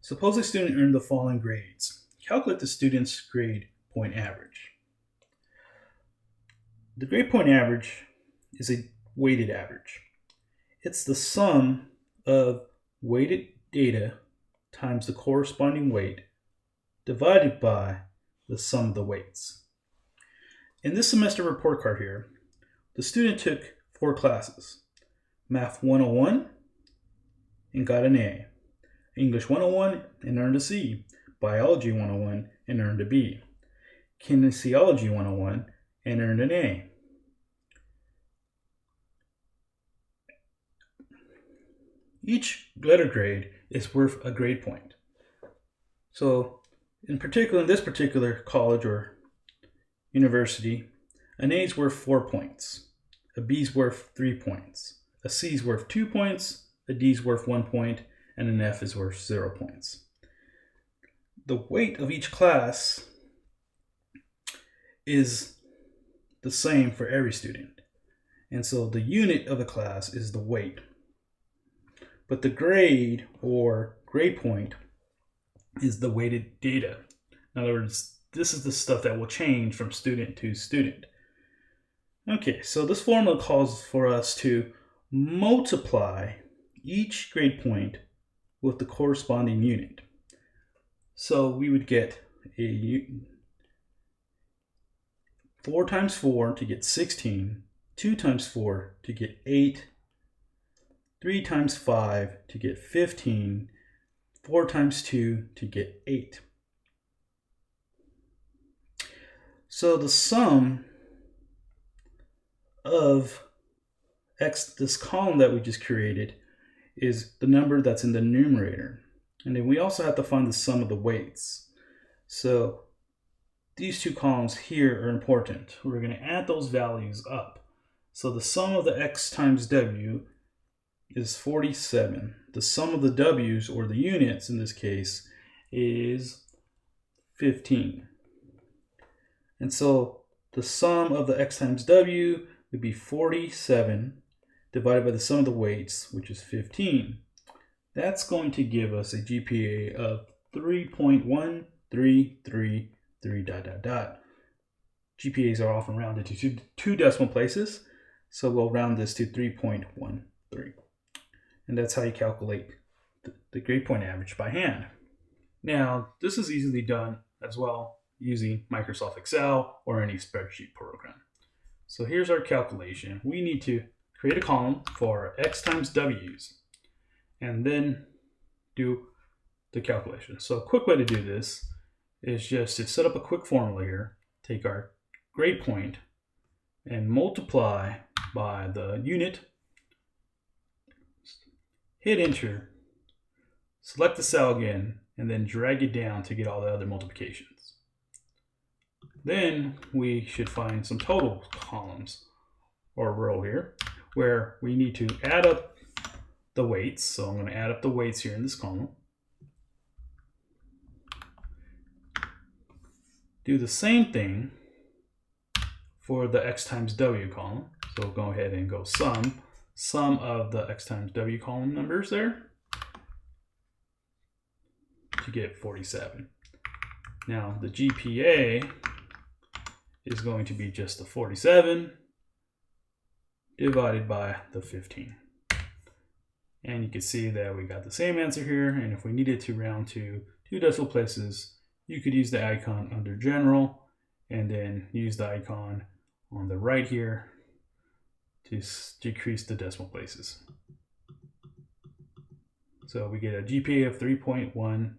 Suppose a student earned the following grades. Calculate the student's grade point average. The grade point average is a weighted average. It's the sum of weighted data times the corresponding weight divided by the sum of the weights. In this semester report card here, the student took 4 classes. Math 101 and got an A. English 101 and earned a C. Biology 101 and earned a B. Kinesiology 101 and earned an A. Each letter grade is worth a grade point. So in this particular college or university, an A is worth 4 points, a B is worth 3 points, a C is worth 2 points, a D is worth 1 point, and an F is worth 0 points. The weight of each class is the same for every student. And so the unit of the class is the weight. But the grade or grade point is the weighted data. In other words, this is the stuff that will change from student to student. Okay, so this formula calls for us to multiply each grade point with the corresponding unit. So we would get 4 times 4 to get 16, 2 times 4 to get 8, 3 times 5 to get 15, 4 times 2 to get 8. So the sum of this column that we just created is the number that's in the numerator. And then we also have to find the sum of the weights. So these 2 columns here are important. We're going to add those values up. So the sum of the x times w is 47. The sum of the w's, or the units in this case, is 15. And so the sum of the x times w would be 47 divided by the sum of the weights, which is 15. That's going to give us a GPA of 3.1333 ... GPAs are often rounded to 2 decimal places, so we'll round this to 3.13. And that's how you calculate the grade point average by hand. Now, this is easily done as well using Microsoft Excel or any spreadsheet program. So here's our calculation. We need to create a column for x times w's and then do the calculation. So a quick way to do this is just to set up a quick formula here. Take our grade point and multiply by the unit, hit enter, select the cell again, and then drag it down to get all the other multiplications. Then we should find some total columns or row here where we need to add up the weights. So I'm going to add up the weights here in this column. Do the same thing for the x times w column. So we'll go ahead and go sum of the x times w column numbers there to get 47. Now the GPA is going to be just the 47 divided by the 15. And you can see that we got the same answer here. And if we needed to round to 2 decimal places, you could use the icon under general and then use the icon on the right here to decrease the decimal places. So we get a GPA of 3.13.